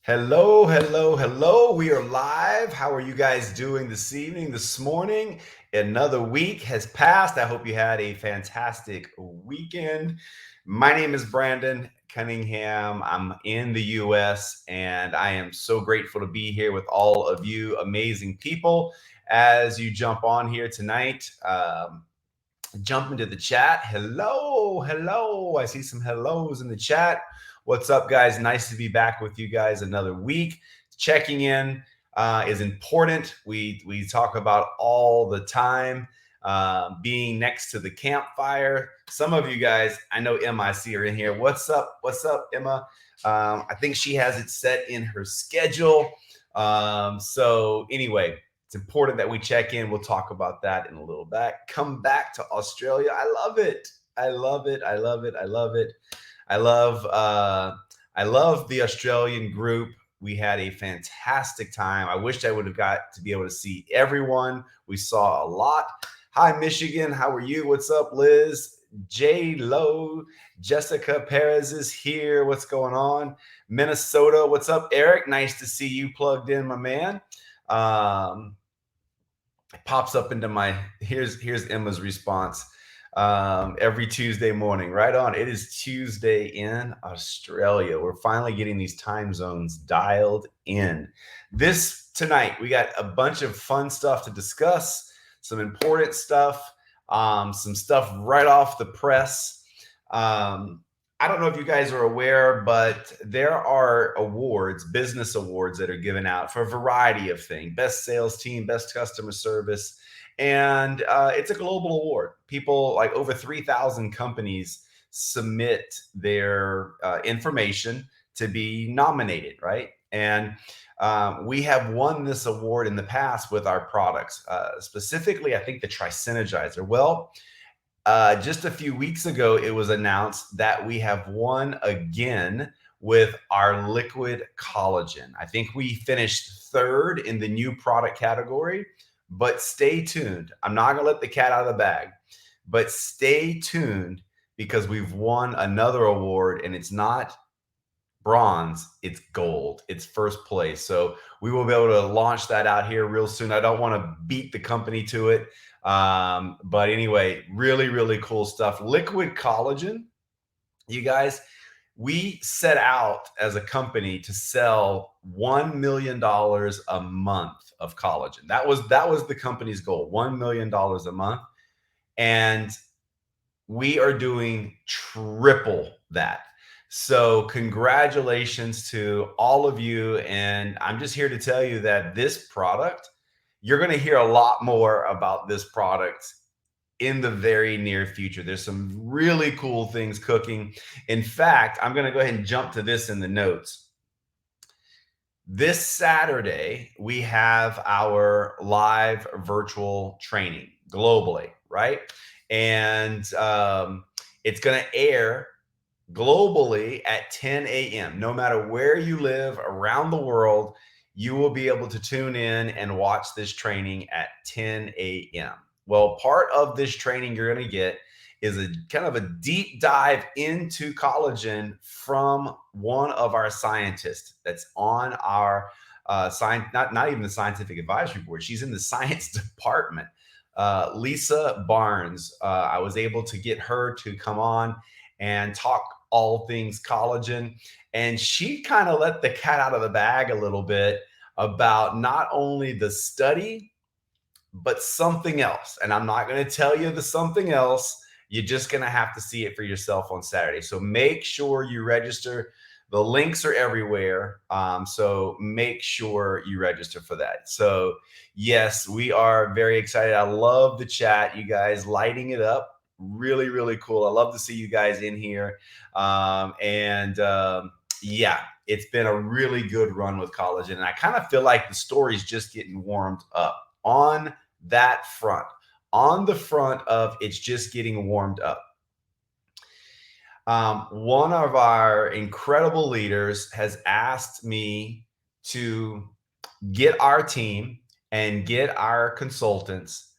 Hello, hello, hello. We are live. How are you guys doing this evening, this morning? Another week has passed. I hope you had a fantastic weekend. My name is Brandon Cunningham. I'm in the US and I am so grateful to be here with all of you amazing people as you jump on here tonight. Jump into the chat. Hello, hello. I see some hellos in the chat. What's up, guys? Nice to be back with you guys another week. Checking in is important. We talk about all the time. Being next to the campfire. Some of you guys, I know Emma, I see her in here. What's up? What's up, Emma? I think she has it set in her schedule. So anyway, it's important that we check in. We'll talk about that in a little bit. Come back to Australia. I love it. I love it. I love it. I love it. I love the Australian group. We had a fantastic time. I wish I would have got to be able to see everyone. We saw a lot. Hi, Michigan. How are you? What's up, Liz? J Lo, Jessica Perez is here. What's going on? Minnesota. What's up, Eric? Nice to see you plugged in, my man. It pops up into my here's Emma's response. Every Tuesday morning, right on. It is Tuesday in Australia. We're finally getting these time zones dialed in. This tonight, we got a bunch of fun stuff to discuss, some important stuff, some stuff right off the press. I don't know if you guys are aware, but there are awards, business awards that are given out for a variety of things. Best sales team, best customer service. And it's a global award. People, like over 3,000 companies, submit their information to be nominated, right? And we have won this award in the past with our products, specifically, I think the Tri-Synergizer. Well, just a few weeks ago, it was announced that we have won again with our liquid collagen. I think we finished third in the new product category, but stay tuned. I'm not going to let the cat out of the bag, but stay tuned because we've won another award and it's not bronze, it's gold. It's first place. So we will be able to launch that out here real soon. I don't want to beat the company to it. But anyway, really, really cool stuff. Liquid collagen, you guys, we set out as a company to sell $1 million a month of collagen. That was the company's goal, $1 million a month. And we are doing triple that. So congratulations to all of you. And I'm just here to tell you that this product, you're going to hear a lot more about this product in the very near future. There's some really cool things cooking. In fact, I'm going to go ahead and jump to this in the notes. This Saturday, we have our live virtual training globally, right? And it's going to air globally at 10 a.m. No matter where you live around the world, you will be able to tune in and watch this training at 10 a.m. Well, part of this training you're going to get is a kind of a deep dive into collagen from one of our scientists that's on our not even the scientific advisory board. She's in the science department. Lisa Barnes. I was able to get her to come on and talk all things collagen. And she kind of let the cat out of the bag a little bit about not only the study, but something else. And I'm not going to tell you the something else. You're just going to have to see it for yourself on Saturday. So make sure you register. The links are everywhere. So make sure you register for that. So yes, we are very excited. I love the chat. You guys lighting it up. Really, really cool. I love to see you guys in here. Yeah, it's been a really good run with collagen. And I kind of feel like the story's just getting warmed up on that front, on the front of it's just getting warmed up. One of our incredible leaders has asked me to get our team and get our consultants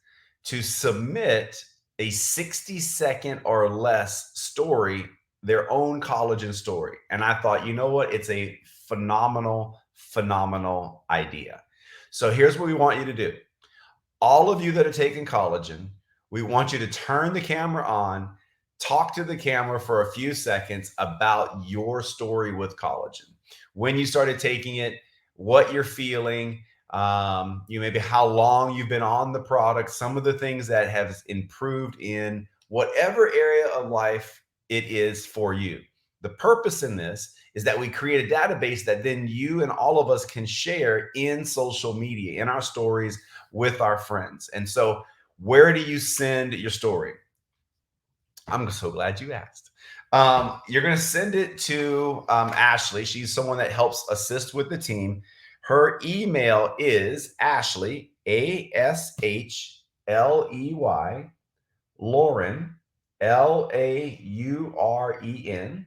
to submit a 60-second or less story their own collagen story. And I thought, you know what? It's a phenomenal idea. So here's what we want you to do. All of you that are taking collagen, we want you to turn the camera on, talk to the camera for a few seconds about your story with collagen. When you started taking it, what you're feeling, you maybe how long you've been on the product, some of the things that have improved in whatever area of life it is for you. The purpose in this is that we create a database that then you and all of us can share in social media, in our stories with our friends. And so, where do you send your story? I'm so glad you asked. You're going to send it to Ashley. She's someone that helps assist with the team. Her email is Ashley, ASHLEY, Lauren, LAUREN,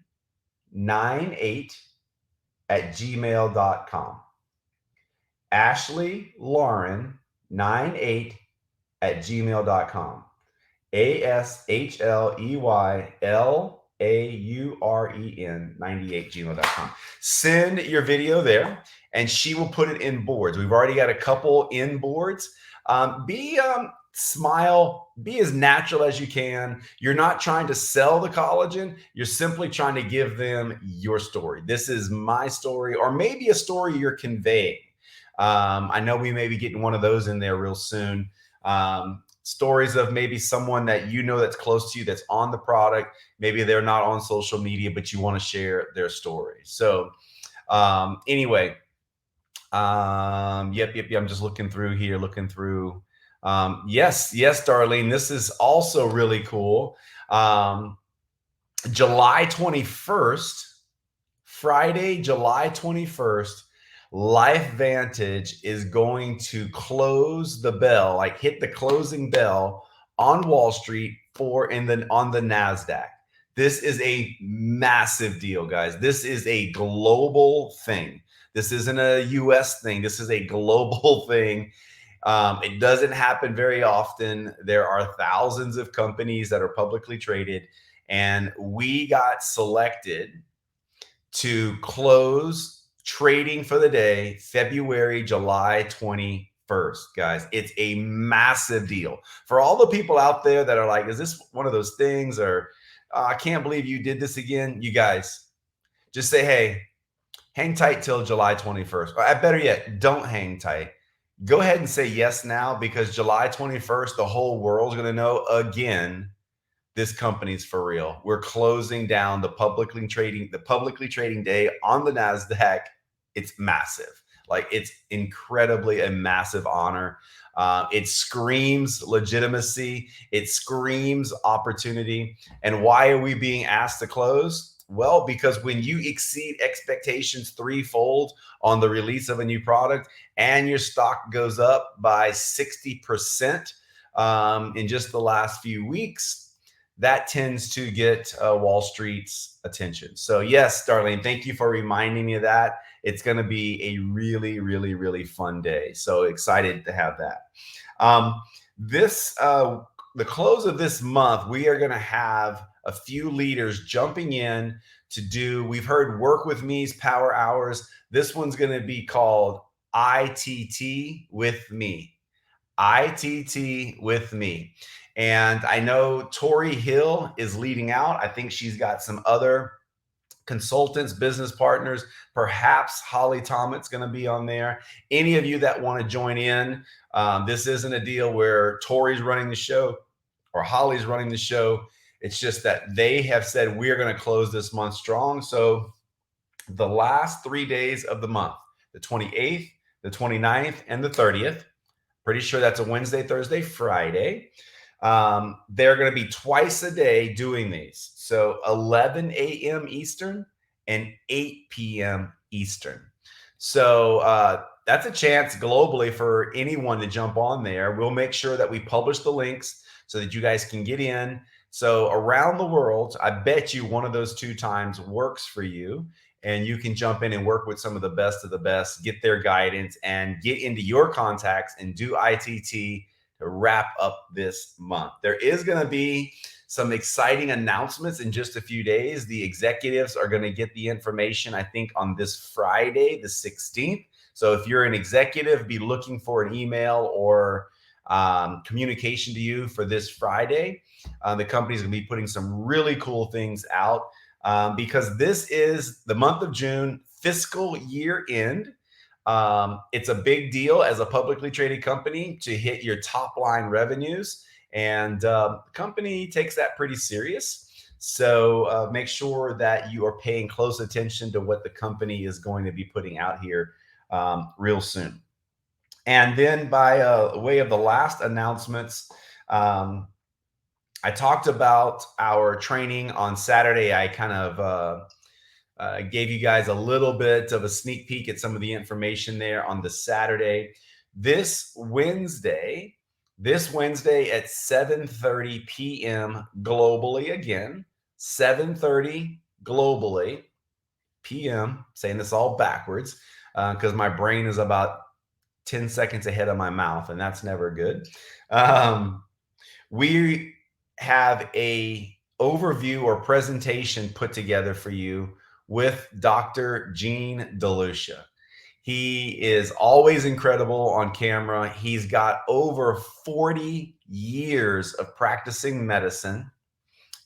98 at gmail.com. Ashley Lauren 98 at gmail.com. ASHLEYLAUREN 98 gmail.com. Send your video there and she will put it in boards. We've already got a couple in boards. Smile, be as natural as you can. You're not trying to sell the collagen. You're simply trying to give them your story. This is my story, or maybe a story you're conveying. I know we may be getting one of those in there real soon. Stories of maybe someone that you know that's close to you that's on the product. Maybe they're not on social media, but you want to share their story. So anyway, yep. I'm just looking through here, yes, Darlene, this is also really cool. July 21st, Friday, July 21st, LifeVantage is going to close the bell, like hit the closing bell on Wall Street on the NASDAQ. This is a massive deal, guys. This is a global thing. This isn't a US thing. This is a global thing. It doesn't happen very often. There are thousands of companies that are publicly traded, and we got selected to close trading for the day, July 21st, guys. It's a massive deal. For all the people out there that are like, is this one of those things? Or I can't believe you did this again. You guys just say, hey, hang tight till July 21st. Or better yet, don't hang tight. Go ahead and say yes now, because July 21st, the whole world's going to know again, this company's for real. We're closing down the publicly trading day on the NASDAQ. It's massive. Like, it's incredibly a massive honor. It screams legitimacy. It screams opportunity. And why are we being asked to close? Well, because when you exceed expectations threefold on the release of a new product and your stock goes up by 60% in just the last few weeks, that tends to get Wall Street's attention. So yes, Darlene, thank you for reminding me of that. It's going to be a really, really, really fun day. So excited to have that. The close of this month, we are going to have a few leaders jumping in to do, we've heard Work With Me's Power Hours. This one's going to be called ITT with me. ITT with me. And I know Tori Hill is leading out. I think she's got some other consultants, business partners. Perhaps Holly Tomit's going to be on there. Any of you that want to join in, this isn't a deal where Tori's running the show or Holly's running the show. It's just that they have said we're going to close this month strong. So the last 3 days of the month, the 28th, the 29th, and the 30th, pretty sure that's a Wednesday, Thursday, Friday. They're going to be twice a day doing these. So 11 a.m. Eastern and 8 p.m. Eastern. So that's a chance globally for anyone to jump on there. We'll make sure that we publish the links so that you guys can get in. So around the world, I bet you one of those 2 times works for you, and you can jump in and work with some of the best, get their guidance and get into your contacts and do ITT to wrap up this month. There is going to be some exciting announcements in just a few days. The executives are going to get the information, I think, on this Friday, the 16th. So if you're an executive, be looking for an email or communication to you for this Friday. The company's going to be putting some really cool things out because this is the month of June, fiscal year end. It's a big deal as a publicly traded company to hit your top line revenues, and the company takes that pretty serious. So make sure that you are paying close attention to what the company is going to be putting out here real soon. And then by way of the last announcements, I talked about our training on Saturday. I kind of gave you guys a little bit of a sneak peek at some of the information there on the Saturday. This Wednesday at 7:30 p.m. globally, again, 7:30 globally p.m. Saying this all backwards because my brain is about 10 seconds ahead of my mouth, and that's never good. We have a overview or presentation put together for you with Dr. Gene DeLucia. He is always incredible on camera. He's got over 40 years of practicing medicine,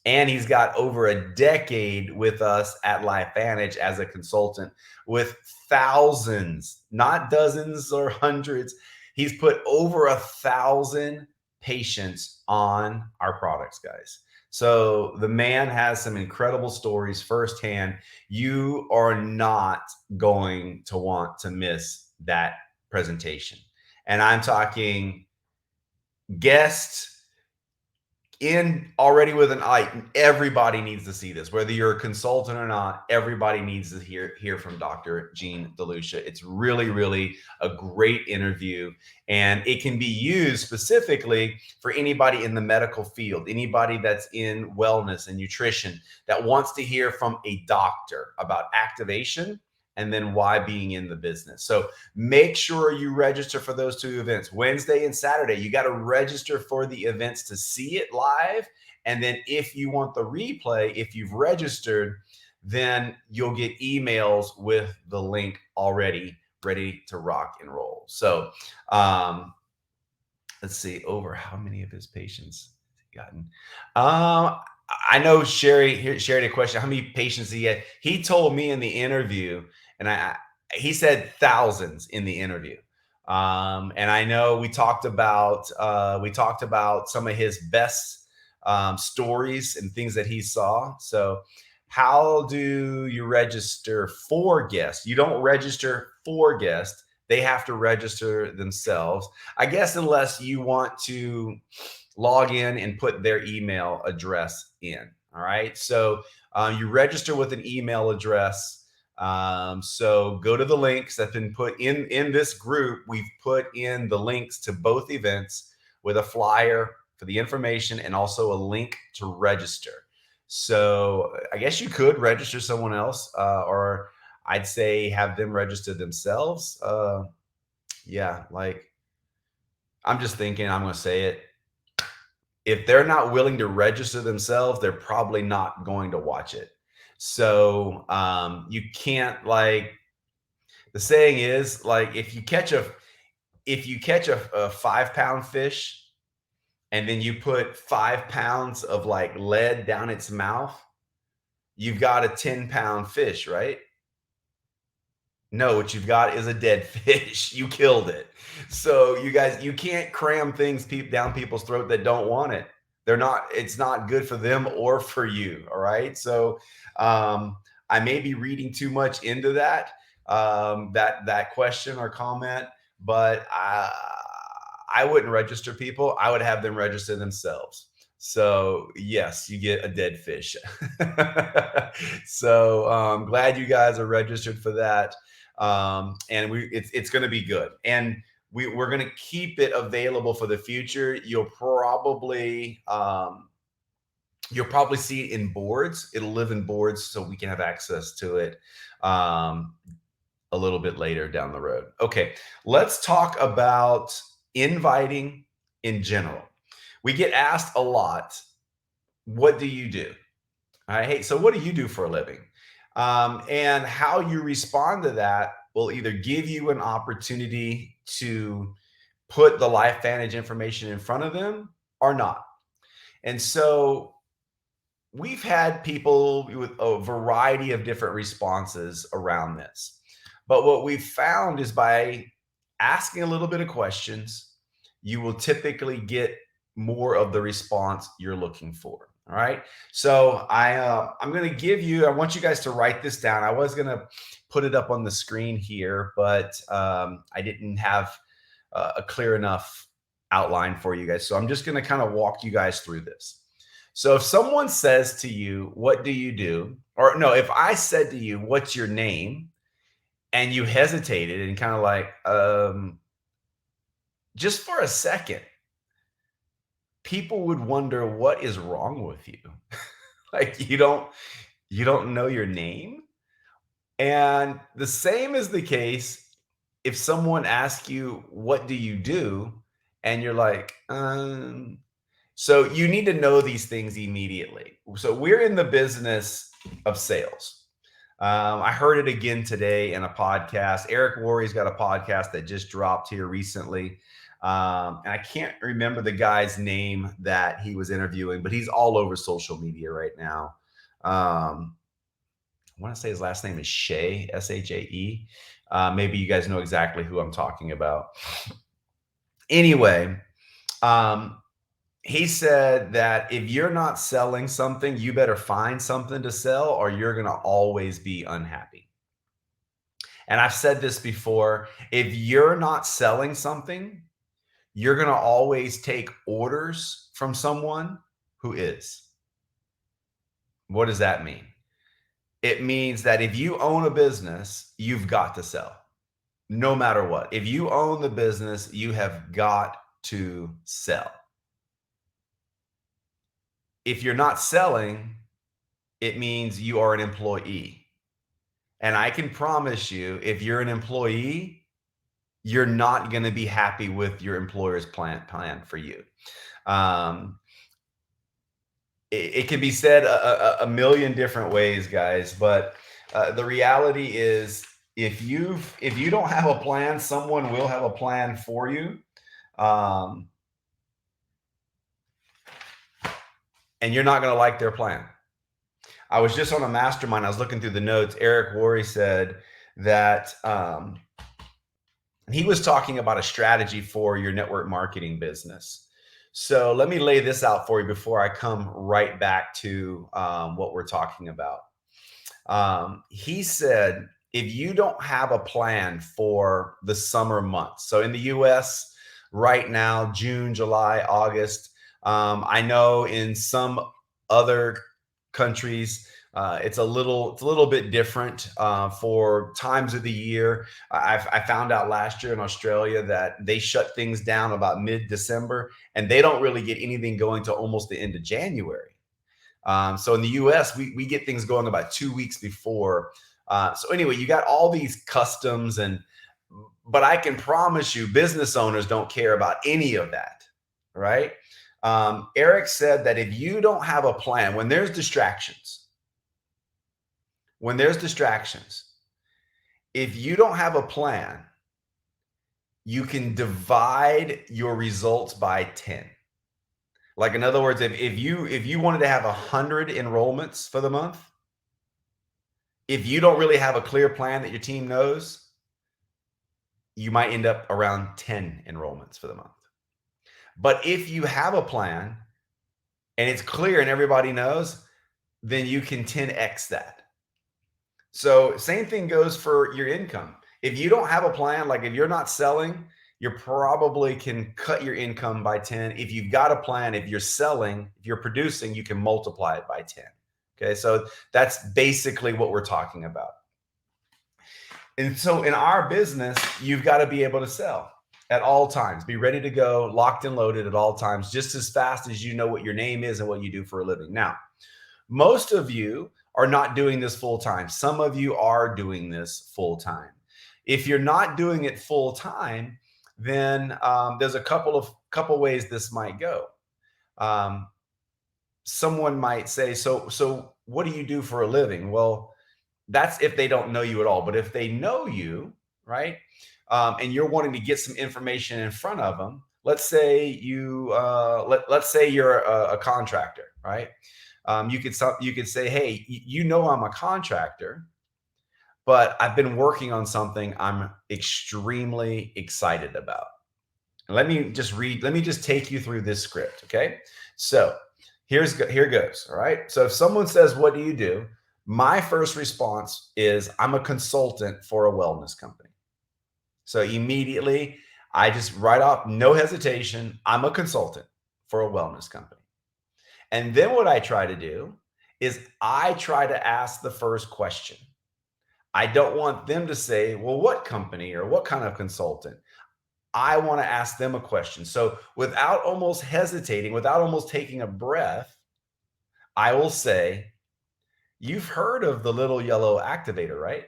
and he's got over a decade with us at LifeVantage as a consultant with thousands, not dozens or hundreds. He's put over 1,000 patients on our products, guys. So the man has some incredible stories firsthand. You are not going to want to miss that presentation. And I'm talking guests in already with an eye. Everybody needs to see this, whether you're a consultant or not. Everybody needs to hear from Dr. Gene DeLucia. It's really, really a great interview, and it can be used specifically for anybody in the medical field, anybody that's in wellness and nutrition that wants to hear from a doctor about activation and then why being in the business. So make sure you register for those two events, Wednesday and Saturday. You got to register for the events to see it live. And then if you want the replay, if you've registered, then you'll get emails with the link already ready to rock and roll. So let's see, over how many of his patients has he gotten? I know Sherry shared a question. How many patients he had? He told me in the interview, and he said thousands in the interview. And I know we talked about some of his best stories and things that he saw. So how do you register for guests? You don't register for guests. They have to register themselves, I guess, unless you want to log in and put their email address in. All right. So you register with an email address. So go to the links that's been put in this group. We've put in the links to both events with a flyer for the information and also a link to register. So I guess you could register someone else, or I'd say have them register themselves. Yeah, like I'm just thinking, I'm going to say it. If they're not willing to register themselves, they're probably not going to watch it. So you can't, like, the saying is, like, if you catch a 5-pound fish and then you put 5 pounds of like lead down its mouth, you've got a 10-pound fish, right? No, what you've got is a dead fish. You killed it. So you guys, you can't cram things down people's throat that don't want it. It's not good for them or for you. All right. So I may be reading too much into that, that question or comment, but I wouldn't register people. I would have them register themselves. So yes, you get a dead fish. So I'm glad you guys are registered for that. And it's going to be good, and we're going to keep it available for the future. You'll probably see it in boards. It'll live in boards, so we can have access to it a little bit later down the road. Okay, let's talk about inviting in general. We get asked a lot, what do you do? All right. Hey, so what do you do for a living? And how you respond to that will either give you an opportunity to put the LifeVantage information in front of them or not. And so we've had people with a variety of different responses around this. But what we've found is by asking a little bit of questions, you will typically get more of the response you're looking for. All right. So I'm going to give you. I want you guys to write this down. I was going to put it up on the screen here, but I didn't have a clear enough outline for you guys. So I'm just going to kind of walk you guys through this. So if someone says to you, "What do you do?" Or no, if I said to you, "What's your name?" and you hesitated and kind of like, just for a second, people would wonder what is wrong with you. Like you don't know your name? And the same is the case if someone asks you, "What do you do?" and you're like, So you need to know these things immediately. So we're in the business of sales. I heard it again today in a podcast. Eric Worre's got a podcast that just dropped here recently. And I can't remember the guy's name that he was interviewing, but he's all over social media right now. I want to say his last name is Shae, S-H-A-E. Maybe you guys know exactly who I'm talking about. Anyway, he said that if you're not selling something, you better find something to sell or you're going to always be unhappy. And I've said this before, if you're not selling something, you're going to always take orders from someone who is. What does that mean? It means that if you own a business, you've got to sell no matter what. If you own the business, you have got to sell. If you're not selling, it means you are an employee. And I can promise you, if you're an employee, you're not going to be happy with your employer's plan for you. It can be said a million different ways, guys, but the reality is if you don't have a plan, someone will have a plan for you. And you're not going to like their plan. I was just on a mastermind. I was looking through the notes. Eric Worre said that he was talking about a strategy for your network marketing business. So let me lay this out for you before I come right back to what we're talking about. He said, if you don't have a plan for the summer months, so in the US right now, June, July, August, I know in some other countries, it's a little bit different for times of the year. I found out last year in Australia that they shut things down about mid-December, and they don't really get anything going to almost the end of January. So in the US, we get things going about 2 weeks before. So anyway, you got all these customs but I can promise you business owners don't care about any of that, right? Eric said that if you don't have a plan, when there's distractions, if you don't have a plan, you can divide your results by 10. Like in other words, if you wanted to have 100 enrollments for the month, if you don't really have a clear plan that your team knows, you might end up around 10 enrollments for the month. But if you have a plan and it's clear and everybody knows, then you can 10x that. So same thing goes for your income. If you don't have a plan, like if you're not selling, you probably can cut your income by 10. If you've got a plan, if you're selling, if you're producing, you can multiply it by 10. Okay, so that's basically what we're talking about. And so in our business, you've got to be able to sell at all times. Be ready to go, locked and loaded at all times, just as fast as you know what your name is and what you do for a living. Now, most of you are not doing this full time. Some of you are doing this full time. If you're not doing it full time, then there's a couple ways this might go. someone might say, so what do you do for a living? Well, that's if they don't know you at all. But if they know you, right, and you're wanting to get some information in front of them, let's say let's say you're a contractor, right? You could say, hey, you know, I'm a contractor, but I've been working on something I'm extremely excited about. Let me just take you through this script, okay? So here goes. All right. So if someone says, what do you do? My first response is, I'm a consultant for a wellness company. So immediately I just write off, no hesitation, I'm a consultant for a wellness company. And then what I try to do is I try to ask the first question. I don't want them to say, well, what company or what kind of consultant? I want to ask them a question. So without almost hesitating, without almost taking a breath, I will say, you've heard of the little yellow activator, right?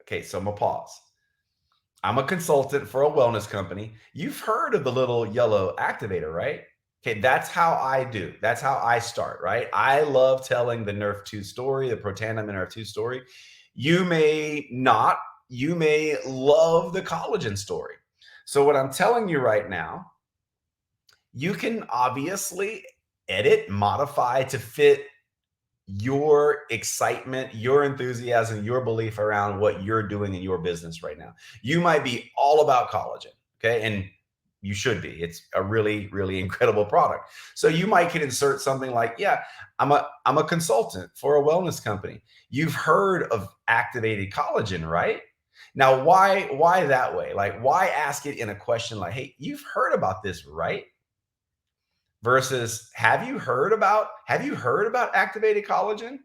Okay, so I'm gonna pause. I'm a consultant for a wellness company. You've heard of the little yellow activator, right? Okay, that's how I do. That's how I start, right? I love telling the Nerf 2 story, the Protandim Nerf 2 story. You may not, you may love the collagen story. So, what I'm telling you right now, you can obviously edit, modify to fit your excitement, your enthusiasm, your belief around what you're doing in your business right now. You might be all about collagen, okay? And you should be. It's a really, really incredible product. So you might can insert something like, yeah, I'm a consultant for a wellness company. You've heard of activated collagen, right? Now, why that way? Like, why ask it in a question like, hey, you've heard about this, right? Versus have you heard about activated collagen?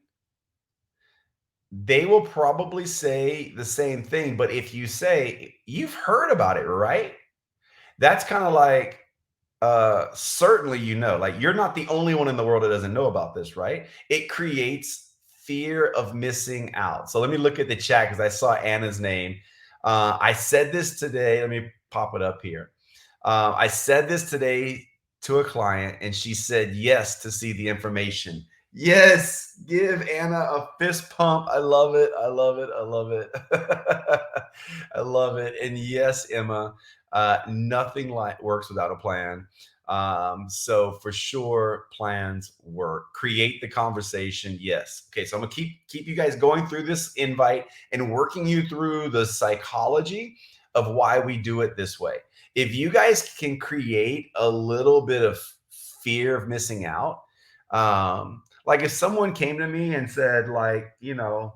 They will probably say the same thing, but if you say, you've heard about it, right? That's kind of like, certainly, you know, like, you're not the only one in the world that doesn't know about this, right? It creates fear of missing out. So let me look at the chat because I saw Anna's name. I said this today. Let me pop it up here. I said this today to a client, and she said yes to see the information. Yes, give Anna a fist pump. I love it. I love it. I love it. I love it. And yes, Emma, nothing like works without a plan. So for sure, plans work. Create the conversation. Yes. Okay. So I'm gonna keep you guys going through this invite and working you through the psychology of why we do it this way. If you guys can create a little bit of fear of missing out, like if someone came to me and said, like, you know,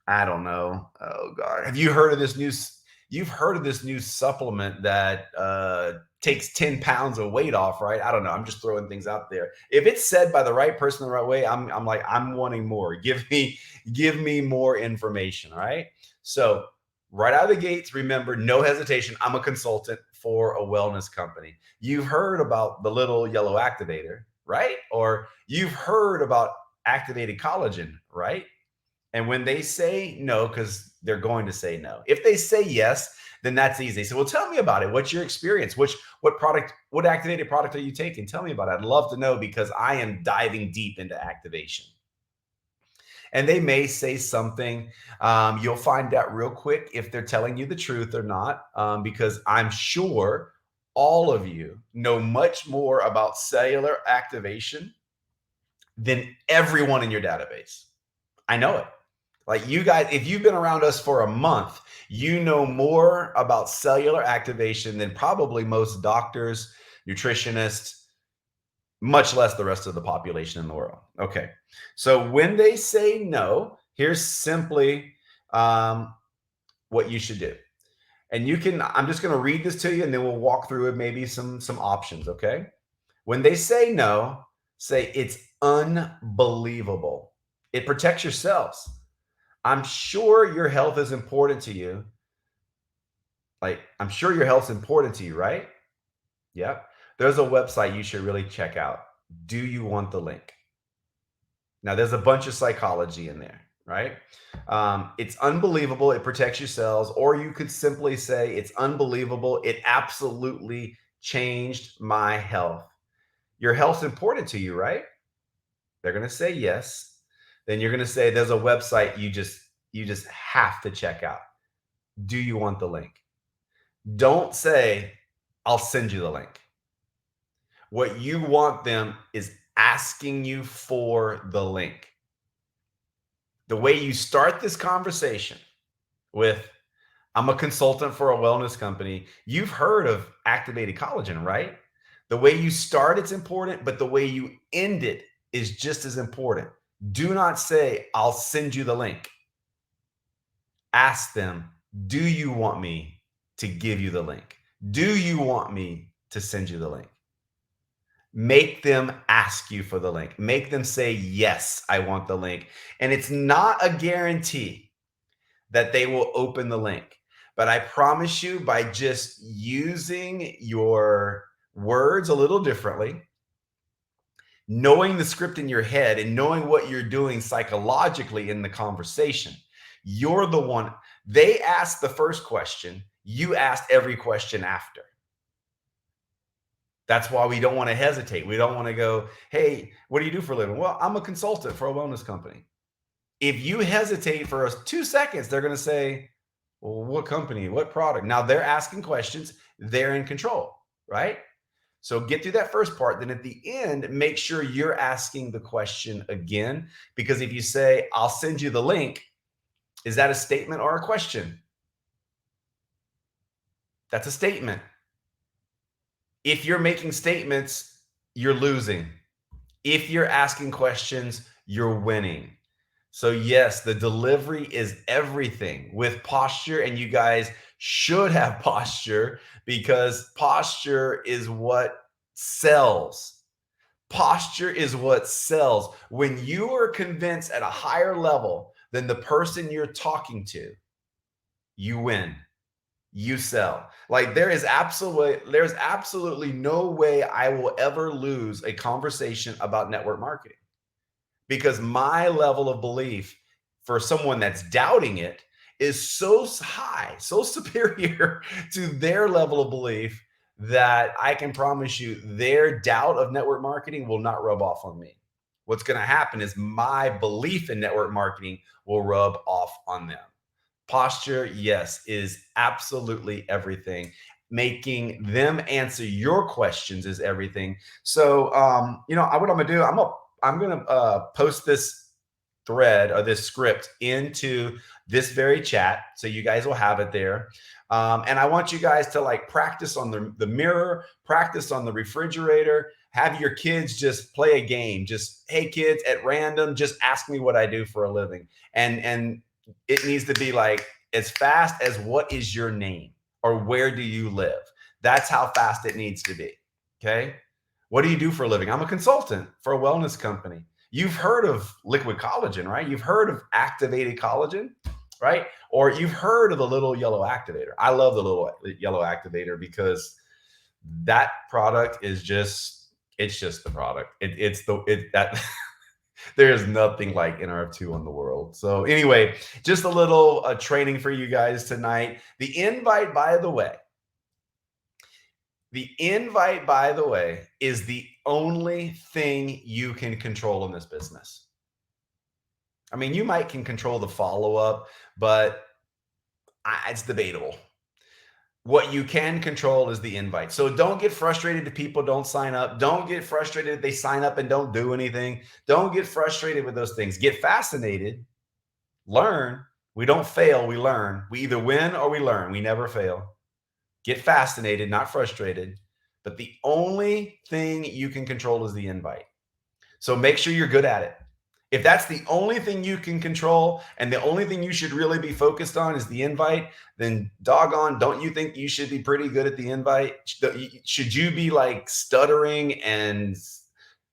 I don't know. Oh God. Have you heard of this new? You've heard of this new supplement that takes 10 pounds of weight off, right? I don't know. I'm just throwing things out there. If it's said by the right person the right way, I'm like, I'm wanting more. Give me more information. All right. So right out of the gates, remember, no hesitation. I'm a consultant for a wellness company. You've heard about the little yellow activator, right? Or you've heard about activated collagen, right? And when they say no, because they're going to say no. If they say yes, then that's easy. So, well, tell me about it. What's your experience? What activated product are you taking? Tell me about it. I'd love to know because I am diving deep into activation. And they may say something. You'll find out real quick if they're telling you the truth or not, because I'm sure all of you know much more about cellular activation than everyone in your database. I know it. Like, you guys, if you've been around us for a month, you know more about cellular activation than probably most doctors, nutritionists, much less the rest of the population in the world. Okay. So when they say no, here's simply what you should do. And I'm just going to read this to you and then we'll walk through it, maybe some options. Okay. When they say no, say it's unbelievable. It protects your cells. I'm sure your health is important to you. Like, I'm sure your health's important to you, right? Yep. There's a website you should really check out. Do you want the link? Now, there's a bunch of psychology in there, right? It's unbelievable. It protects your cells. Or you could simply say, it's unbelievable. It absolutely changed my health. Your health's important to you, right? They're going to say yes. Then you're going to say there's a website you just have to check out. Do you want the link? Don't say I'll send you the link. What you want them is asking you for the link. The way you start this conversation with, I'm a consultant for a wellness company. You've heard of activated collagen, right? The way you start, it's important, but the way you end it is just as important. Do not say, I'll send you the link. Ask them, do you want me to give you the link? Do you want me to send you the link? Make them ask you for the link. Make them say, yes, I want the link. And it's not a guarantee that they will open the link. But I promise you, by just using your words a little differently, knowing the script in your head and knowing what you're doing psychologically in the conversation, you're the one. They asked the first question, you asked every question after. That's why we don't want to hesitate. We don't want to go, hey, what do you do for a living? Well, I'm a consultant for a wellness company. If you hesitate for 2 seconds, they're going to say, well, what company, what product? Now they're asking questions. They're in control, right? So get through that first part. Then at the end, make sure you're asking the question again. Because if you say, I'll send you the link, is that a statement or a question? That's a statement. If you're making statements, you're losing. If you're asking questions, you're winning. So yes, the delivery is everything with posture, and you guys should have posture because posture is what sells. Posture is what sells. When you are convinced at a higher level than the person you're talking to, you win. You sell. Like there's absolutely no way I will ever lose a conversation about network marketing, because my level of belief for someone that's doubting it is so high, so superior to their level of belief, that I can promise you their doubt of network marketing will not rub off on me. What's going to happen is my belief in network marketing will rub off on them. Posture, yes, is absolutely everything. Making them answer your questions is everything. So, what I'm gonna do, I'm gonna post this thread or this script into this very chat, so you guys will have it there. And I want you guys to like practice on the mirror, practice on the refrigerator. Have your kids just play a game. Just, hey kids, at random, just ask me what I do for a living, and it needs to be like as fast as what is your name or where do you live? That's how fast it needs to be. Okay. What do you do for a living? I'm a consultant for a wellness company. You've heard of liquid collagen, right? You've heard of activated collagen, right? Or you've heard of the little yellow activator. I love the little yellow activator because that product is it's just the product. That there is nothing like NRF2 in the world. So anyway, just a little training for you guys tonight. The invite, by the way, is the only thing you can control in this business. I mean, you might can control the follow-up, but it's debatable. What you can control is the invite. So don't get frustrated if people don't sign up. Don't get frustrated if they sign up and don't do anything. Don't get frustrated with those things. Get fascinated. Learn. We don't fail, we learn. We either win or we learn. We never fail. Get fascinated, not frustrated. But the only thing you can control is the invite. So make sure you're good at it. If that's the only thing you can control and the only thing you should really be focused on is the invite, then doggone, don't you think you should be pretty good at the invite? Should you be like stuttering and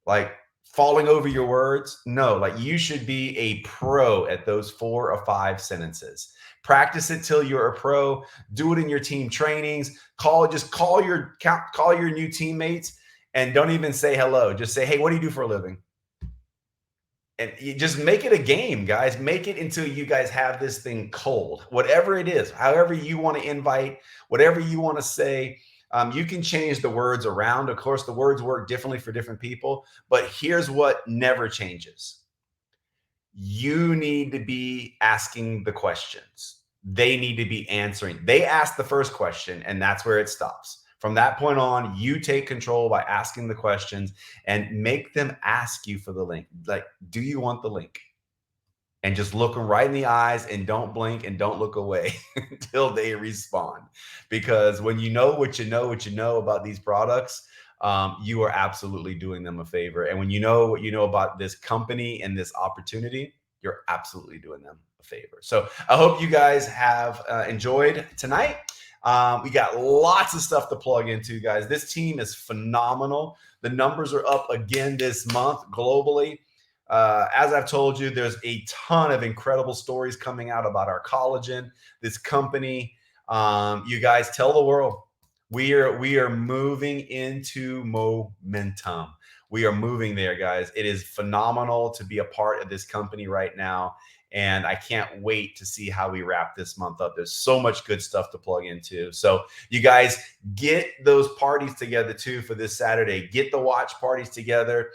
like falling over your words? No, like you should be a pro at those 4 or 5 sentences. Practice it till you're a pro. Do it in your team trainings. Call your new teammates and don't even say hello. Just say, hey, what do you do for a living? And you just make it a game, guys. Make it until you guys have this thing cold. Whatever it is, however you want to invite, whatever you want to say, You can change the words around. Of course, the words work differently for different people, but here's what never changes. You need to be asking the questions. They need to be answering. They ask the first question, and that's where it stops. From that point on, you take control by asking the questions and make them ask you for the link. Like, do you want the link? And just look them right in the eyes and don't blink and don't look away until they respond. Because when you know what you know about these products, you are absolutely doing them a favor. And when you know what you know about this company and this opportunity, you're absolutely doing them a favor. So I hope you guys have enjoyed tonight. We got lots of stuff to plug into, guys. This team is phenomenal. The numbers are up again this month globally. As I've told you, there's a ton of incredible stories coming out about our collagen, this company. You guys tell the world we are moving into momentum. We are moving there, guys. It is phenomenal to be a part of this company right now. And I can't wait to see how we wrap this month up. There's so much good stuff to plug into. So you guys get those parties together too for this Saturday. Get the watch parties together.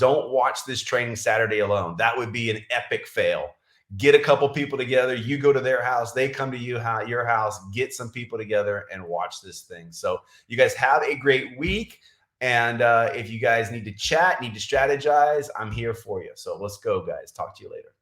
Don't watch this training Saturday alone. That would be an epic fail. Get a couple people together. You go to their house. They come to your house. Get some people together and watch this thing. So you guys have a great week. And if you guys need to chat, need to strategize, I'm here for you. So let's go, guys. Talk to you later.